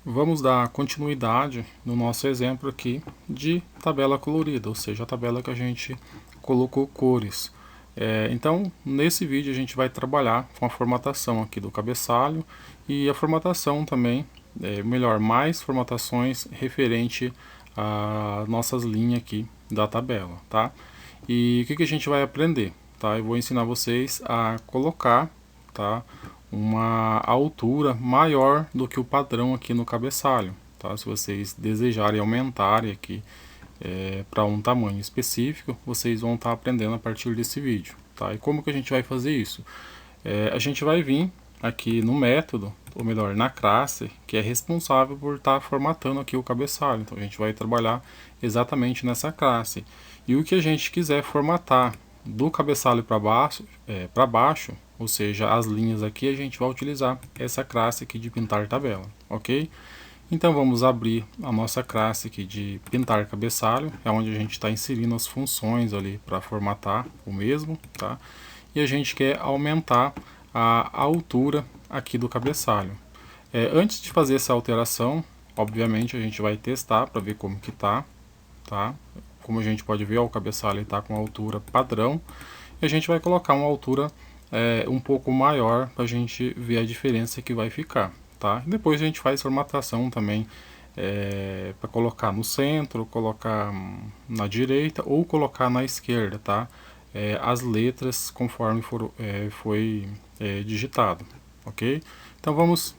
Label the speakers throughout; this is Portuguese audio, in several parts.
Speaker 1: Vamos dar continuidade no nosso exemplo aqui de tabela colorida, ou seja, a tabela que a gente colocou cores. Então, nesse vídeo a gente vai trabalhar com a formatação aqui do cabeçalho e a formatação também, mais formatações referente às nossas linhas aqui da tabela, tá? E o que a gente vai aprender, tá? Eu vou ensinar vocês a colocar, tá, uma altura maior do que o padrão aqui no cabeçalho, tá? Se vocês desejarem aumentar aqui para um tamanho específico, vocês vão estar aprendendo a partir desse vídeo, tá? E como que a gente vai fazer isso? A gente vai vir aqui no método, ou melhor, na classe, que é responsável por estar formatando aqui o cabeçalho. Então a gente vai trabalhar exatamente nessa classe. E o que a gente quiser formatar do cabeçalho para baixo, ou seja, as linhas aqui, a gente vai utilizar essa classe aqui de pintar tabela, ok? Então vamos abrir a nossa classe aqui de pintar cabeçalho, é onde a gente está inserindo as funções ali para formatar o mesmo, tá? E a gente quer aumentar a altura aqui do cabeçalho. Antes de fazer essa alteração, obviamente a gente vai testar para ver como que tá? Como a gente pode ver, ó, o cabeçalho está com a altura padrão, e a gente vai colocar uma altura um pouco maior para a gente ver a diferença que vai ficar, tá? Depois a gente faz formatação também para colocar no centro, colocar na direita ou colocar na esquerda, tá? As letras conforme foi digitado, ok? Então vamos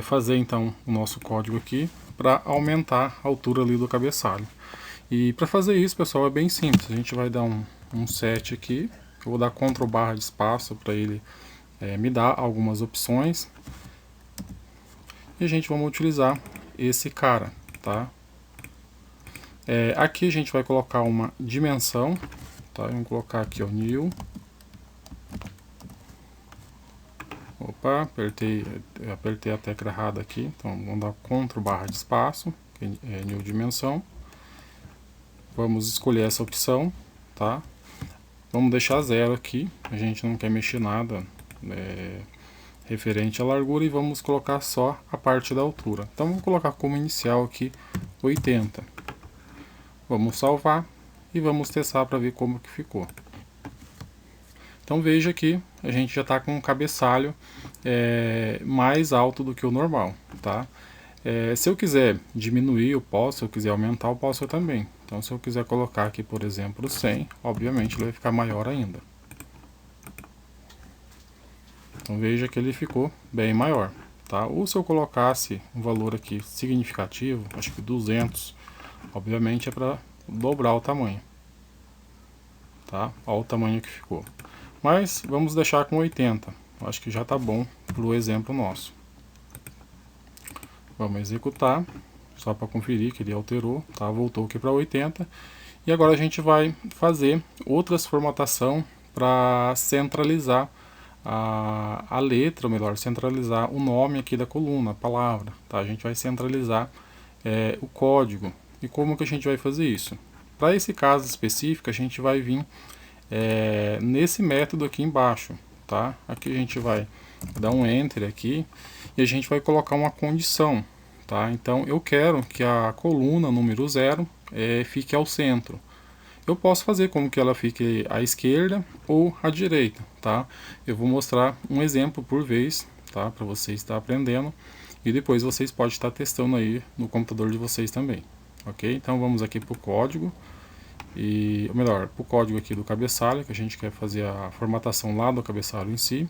Speaker 1: fazer então o nosso código aqui para aumentar a altura ali do cabeçalho. E para fazer isso, pessoal, é bem simples. A gente vai dar um set aqui. Eu vou dar Ctrl barra de espaço para ele me dar algumas opções. E a gente vai utilizar esse cara, tá? Aqui a gente vai colocar uma dimensão, tá? Vamos colocar aqui o new. Opa, apertei a tecla errada aqui. Então vamos dar Ctrl barra de espaço, que é new dimensão. Vamos escolher essa opção, tá? Vamos deixar 0 aqui, a gente não quer mexer nada referente à largura, e vamos colocar só a parte da altura. Então vamos colocar como inicial aqui 80. Vamos salvar e vamos testar para ver como que ficou. Então veja que a gente já está com um cabeçalho mais alto do que o normal, tá? Se eu quiser diminuir, eu posso. Se eu quiser aumentar, eu posso também. Então se eu quiser colocar aqui, por exemplo, 100, obviamente ele vai ficar maior ainda. Então veja que ele ficou bem maior, tá? Ou se eu colocasse um valor aqui significativo, acho que 200, obviamente é para dobrar o tamanho, tá? Olha o tamanho que ficou. Mas vamos deixar com 80, acho que já está bom para o exemplo nosso. Vamos executar, só para conferir que ele alterou, tá? Voltou aqui para 80. E agora a gente vai fazer outras formatação para centralizar a letra, ou melhor, centralizar o nome aqui da coluna, a palavra, tá? A gente vai centralizar o código. E como que a gente vai fazer isso? Para esse caso específico, a gente vai vir nesse método aqui embaixo, tá? Aqui a gente vai dar um enter aqui e a gente vai colocar uma condição, tá? Então eu quero que a coluna número 0 fique ao centro. Eu posso fazer como que ela fique à esquerda ou à direita, tá? Eu vou mostrar um exemplo por vez, tá? Para vocês estar aprendendo, e depois vocês podem estar testando aí no computador de vocês também, ok? Então vamos aqui para o código, ou melhor, para o código aqui do cabeçalho, que a gente quer fazer a formatação lá do cabeçalho em si.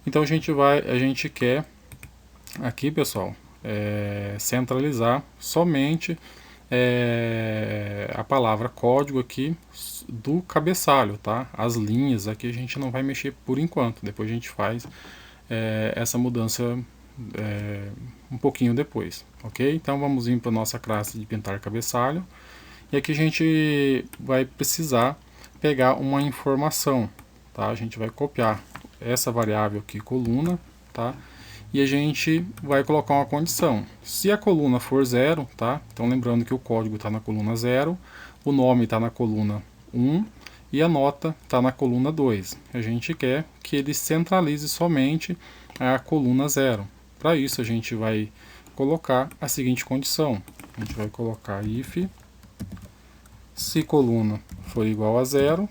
Speaker 1: Então a gente quer aqui, pessoal, centralizar somente a palavra código aqui do cabeçalho, tá? As linhas aqui a gente não vai mexer por enquanto, depois a gente faz essa mudança um pouquinho depois, ok? Então vamos vir para a nossa classe de pintar cabeçalho, e aqui a gente vai precisar pegar uma informação, tá? A gente vai copiar essa variável aqui, coluna, tá? E a gente vai colocar uma condição. Se a coluna for 0, tá? Então lembrando que o código está na coluna 0, o nome está na coluna 1 e a nota está na coluna 2. A gente quer que ele centralize somente a coluna 0. Para isso a gente vai colocar a seguinte condição. A gente vai colocar if, se coluna for igual a 0,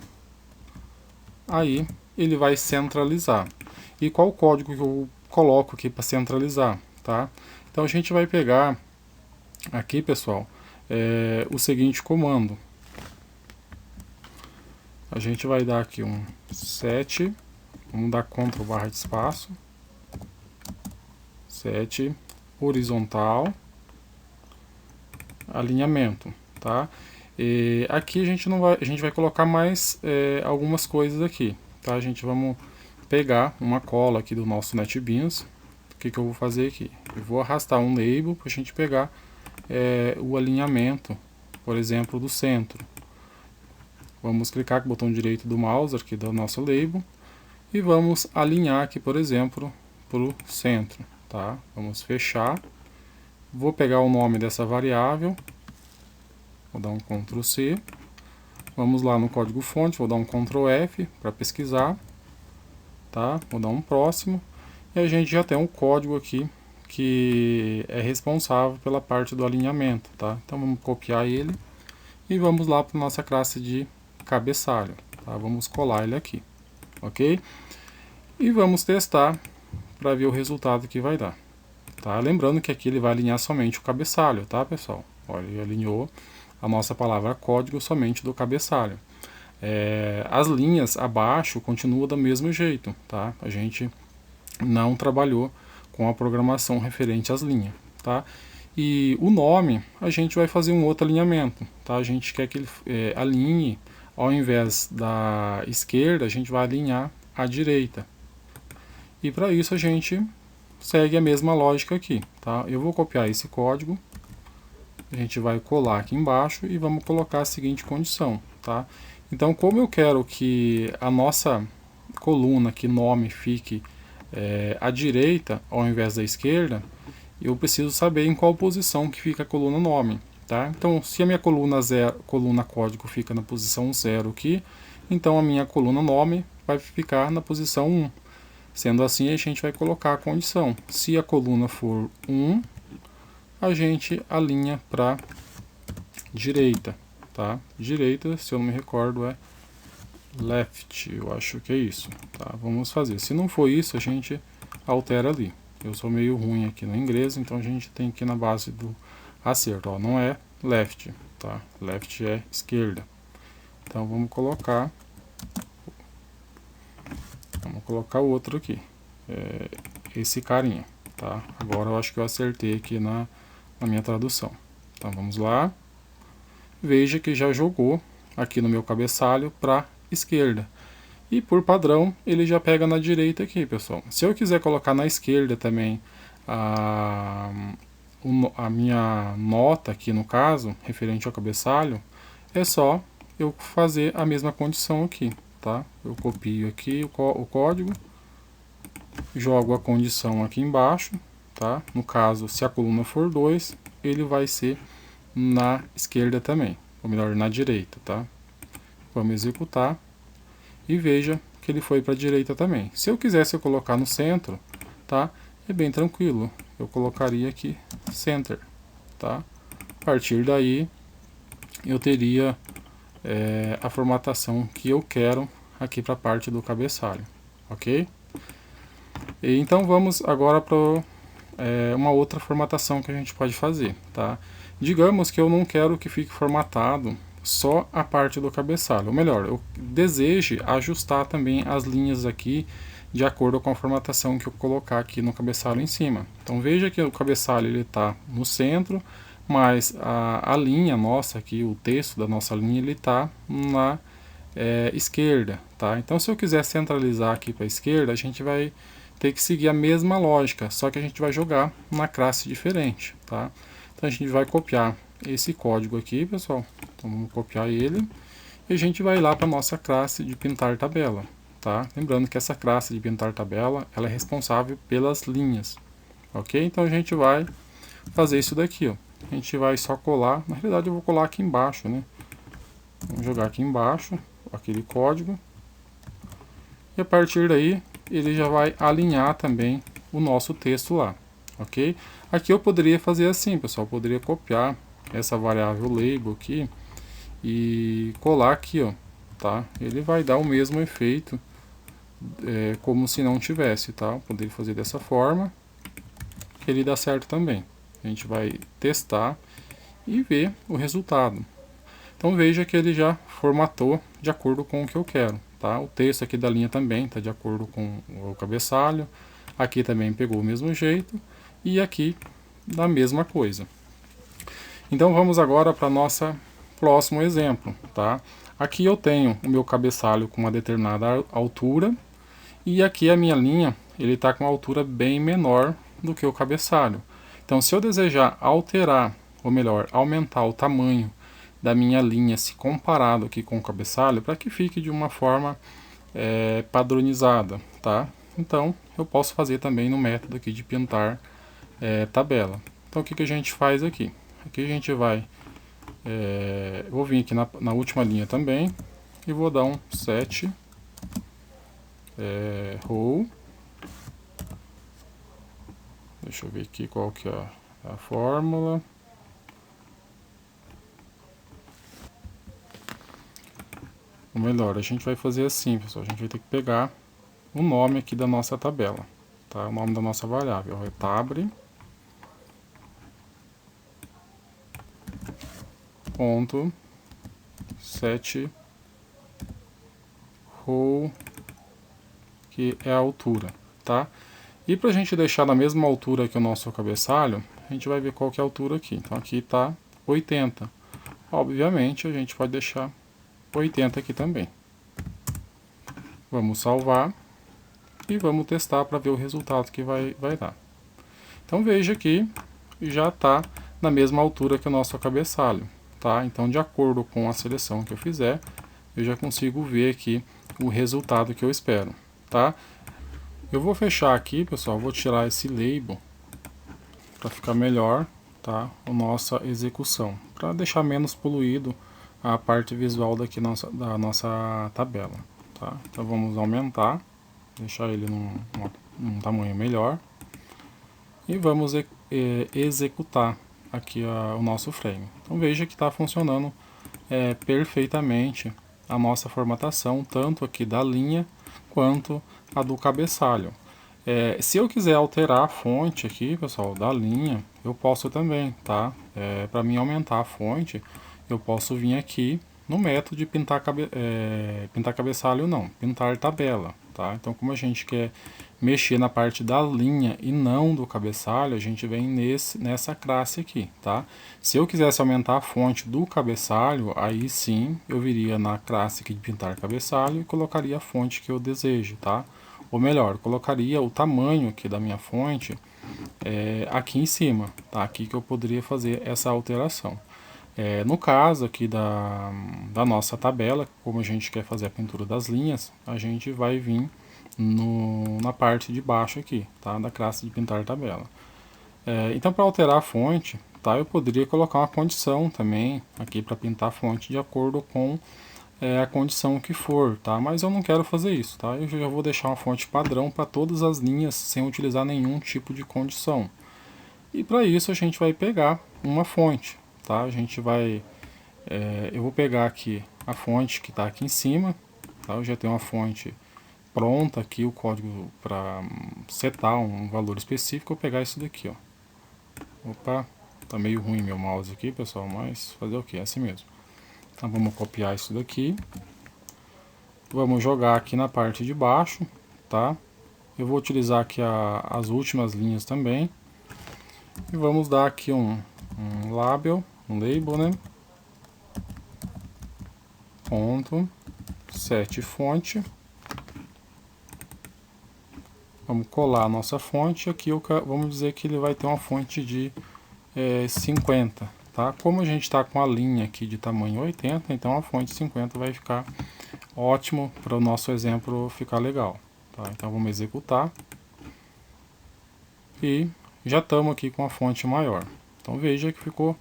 Speaker 1: aí ele vai centralizar. E qual o código que eu coloco aqui para centralizar, tá? Então a gente vai pegar aqui, pessoal, o seguinte comando. A gente vai dar aqui um set, vamos dar Ctrl barra de espaço, set horizontal, alinhamento, tá? E aqui a gente vai colocar mais algumas coisas aqui, tá? Vamos pegar uma cola aqui do nosso NetBeans. O que eu vou fazer aqui? Eu vou arrastar um label para a gente pegar o alinhamento, por exemplo, do centro. Vamos clicar com o botão direito do mouse aqui do nosso label e vamos alinhar aqui, por exemplo, para o centro, tá? Vamos fechar. Vou pegar o nome dessa variável, vou dar um Ctrl C. Vamos lá no código fonte, vou dar um Ctrl F para pesquisar, tá? Vou dar um próximo e a gente já tem um código aqui que é responsável pela parte do alinhamento, tá? Então vamos copiar ele e vamos lá para nossa classe de cabeçalho, tá? Vamos colar ele aqui, ok? E vamos testar para ver o resultado que vai dar, tá? Lembrando que aqui ele vai alinhar somente o cabeçalho, tá, pessoal? Olha, ele alinhou a nossa palavra código somente do cabeçalho. As linhas abaixo continuam do mesmo jeito, tá? A gente não trabalhou com a programação referente às linhas, tá? E o nome, a gente vai fazer um outro alinhamento, tá? A gente quer que ele alinhe, ao invés da esquerda, a gente vai alinhar à direita. E para isso a gente segue a mesma lógica aqui, tá? Eu vou copiar esse código, a gente vai colar aqui embaixo e vamos colocar a seguinte condição, tá? Então, como eu quero que a nossa coluna aqui, nome, fique à direita ao invés da esquerda, eu preciso saber em qual posição que fica a coluna nome, tá? Então, se a minha coluna código fica na posição 0 aqui, então a minha coluna nome vai ficar na posição 1. Sendo assim, a gente vai colocar a condição. Se a coluna for 1, a gente alinha para direita, tá? Direita, se eu não me recordo, é left, eu acho que é isso, tá? Vamos fazer. Se não for isso, a gente altera ali. Eu sou meio ruim aqui no inglês, então a gente tem que ir na base do acerto, ó, não é left, tá? Left é esquerda. Então vamos colocar o outro aqui, esse carinha, tá? Agora eu acho que eu acertei aqui na minha tradução. Então vamos lá. Veja que já jogou aqui no meu cabeçalho para esquerda. E por padrão, ele já pega na direita aqui, pessoal. Se eu quiser colocar na esquerda também a minha nota aqui, no caso, referente ao cabeçalho, é só eu fazer a mesma condição aqui, tá? Eu copio aqui o código, jogo a condição aqui embaixo, tá? No caso, se a coluna for 2, ele vai ser na esquerda também, ou melhor, na direita, tá? Vamos executar e veja que ele foi para a direita também. Se eu quisesse colocar no centro, tá? É bem tranquilo. Eu colocaria aqui center, tá? A partir daí eu teria a formatação que eu quero aqui para a parte do cabeçalho, ok? E então vamos agora para uma outra formatação que a gente pode fazer, tá? Digamos que eu não quero que fique formatado só a parte do cabeçalho, ou melhor, eu deseje ajustar também as linhas aqui de acordo com a formatação que eu colocar aqui no cabeçalho em cima. Então veja que o cabeçalho ele está no centro, mas a linha nossa aqui, o texto da nossa linha, ele está na esquerda, tá? Então se eu quiser centralizar aqui para a esquerda, a gente vai ter que seguir a mesma lógica, só que a gente vai jogar uma classe diferente, tá? Então a gente vai copiar esse código aqui, pessoal. Então vamos copiar ele e a gente vai lá para nossa classe de pintar tabela, tá? Lembrando que essa classe de pintar tabela, ela é responsável pelas linhas, ok? Então a gente vai fazer isso daqui, ó. A gente vai só colar, na realidade eu vou colar aqui embaixo, né? Vamos jogar aqui embaixo aquele código e a partir daí ele já vai alinhar também o nosso texto lá, ok? Aqui eu poderia fazer assim, pessoal, eu poderia copiar essa variável label aqui e colar aqui, ó, tá? Ele vai dar o mesmo efeito como se não tivesse, tá? Eu poderia fazer dessa forma, que ele dá certo também. A gente vai testar e ver o resultado. Então veja que ele já formatou de acordo com o que eu quero, tá? O texto aqui da linha também está de acordo com o cabeçalho. Aqui também pegou o mesmo jeito e aqui da mesma coisa. Então vamos agora para nosso próximo exemplo, tá? Aqui eu tenho o meu cabeçalho com uma determinada altura e aqui a minha linha ele está com uma altura bem menor do que o cabeçalho. Então se eu desejar alterar, ou melhor, aumentar o tamanho da minha linha se comparado aqui com o cabeçalho, para que fique de uma forma padronizada, tá? Então eu posso fazer também no método aqui de pintar tabela. Então o que a gente faz aqui? Aqui a gente vai, vou vir aqui na última linha também e vou dar um set row. Deixa eu ver aqui qual que é a fórmula. Ou melhor, a gente vai fazer assim, pessoal. A gente vai ter que pegar o nome aqui da nossa tabela, tá? O nome da nossa variável é tab ponto set row, que é a altura, tá? E para a gente deixar na mesma altura que o nosso cabeçalho, a gente vai ver qual que é a altura aqui. Então aqui está 80. Obviamente a gente pode deixar 80 aqui também. Vamos salvar e vamos testar para ver o resultado que vai dar. Então veja que já está na mesma altura que o nosso cabeçalho, tá? Então de acordo com a seleção que eu fizer, eu já consigo ver aqui o resultado que eu espero, tá? Eu vou fechar aqui, pessoal, vou tirar esse label para ficar melhor, tá? A nossa execução, para deixar menos poluído a parte visual daqui da nossa tabela, tá? Então vamos aumentar, deixar ele num tamanho melhor e vamos executar aqui o nosso frame. Então veja que está funcionando perfeitamente a nossa formatação, tanto aqui da linha quanto a do cabeçalho. Se eu quiser alterar a fonte aqui, pessoal, da linha, eu posso também, tá? Para mim aumentar a fonte, eu posso vir aqui no método de pintar cabeçalho não, pintar tabela, tá? Então como a gente quer mexer na parte da linha e não do cabeçalho, a gente vem nessa classe aqui, tá? Se eu quisesse aumentar a fonte do cabeçalho, aí sim eu viria na classe aqui de pintar cabeçalho e colocaria a fonte que eu desejo, tá? Ou melhor, colocaria o tamanho aqui da minha fonte aqui em cima, tá? Aqui que eu poderia fazer essa alteração. No caso aqui da nossa tabela, como a gente quer fazer a pintura das linhas, a gente vai vir na parte de baixo aqui, tá? Da classe de pintar tabela. Então para alterar a fonte, tá? Eu poderia colocar uma condição também aqui para pintar a fonte de acordo com a condição que for, tá? Mas eu não quero fazer isso, tá? Eu já vou deixar uma fonte padrão para todas as linhas sem utilizar nenhum tipo de condição. E para isso a gente vai pegar uma fonte, tá? A gente vai, eu vou pegar aqui a fonte que está aqui em cima, tá? Eu já tenho uma fonte pronta aqui, o código para setar um valor específico. Eu vou pegar isso daqui, ó. Opa, tá meio ruim meu mouse aqui, pessoal, mas fazer o que? É assim mesmo. Então vamos copiar isso daqui, vamos jogar aqui na parte de baixo, tá? Eu vou utilizar aqui as últimas linhas também e vamos dar aqui um label, né? Ponto set fonte. Vamos colar a nossa fonte aqui. Vamos dizer que ele vai ter uma fonte de 50. Tá? Como a gente está com a linha aqui de tamanho 80, então a fonte 50 vai ficar ótimo para o nosso exemplo ficar legal. Tá? Então vamos executar. E já estamos aqui com a fonte maior. Então veja que ficou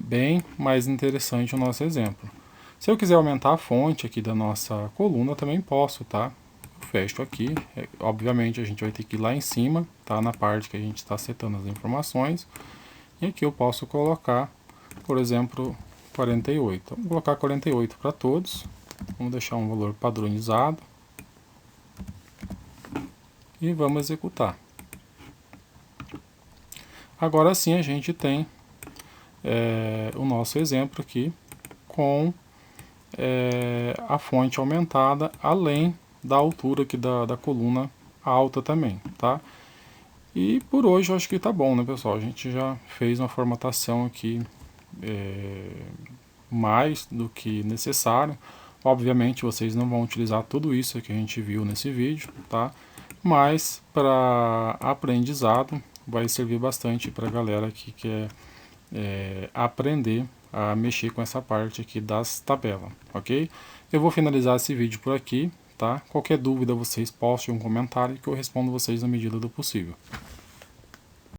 Speaker 1: bem mais interessante o nosso exemplo. Se eu quiser aumentar a fonte aqui da nossa coluna, eu também posso, tá? fecho aqui. Obviamente a gente vai ter que ir lá em cima, tá? Na parte que a gente está setando as informações. E aqui eu posso colocar, por exemplo, 48. Vamos colocar 48 para todos. Vamos deixar um valor padronizado. E vamos executar. Agora sim a gente tem o nosso exemplo aqui com a fonte aumentada, além da altura aqui da coluna alta também, tá? E por hoje eu acho que tá bom, né, pessoal? A gente já fez uma formatação aqui mais do que necessário. Obviamente vocês não vão utilizar tudo isso que a gente viu nesse vídeo, tá? Mas para aprendizado vai servir bastante para a galera que quer aprender a mexer com essa parte aqui das tabelas, ok? Eu vou finalizar esse vídeo por aqui, tá? Qualquer dúvida vocês postem um comentário que eu respondo vocês na medida do possível.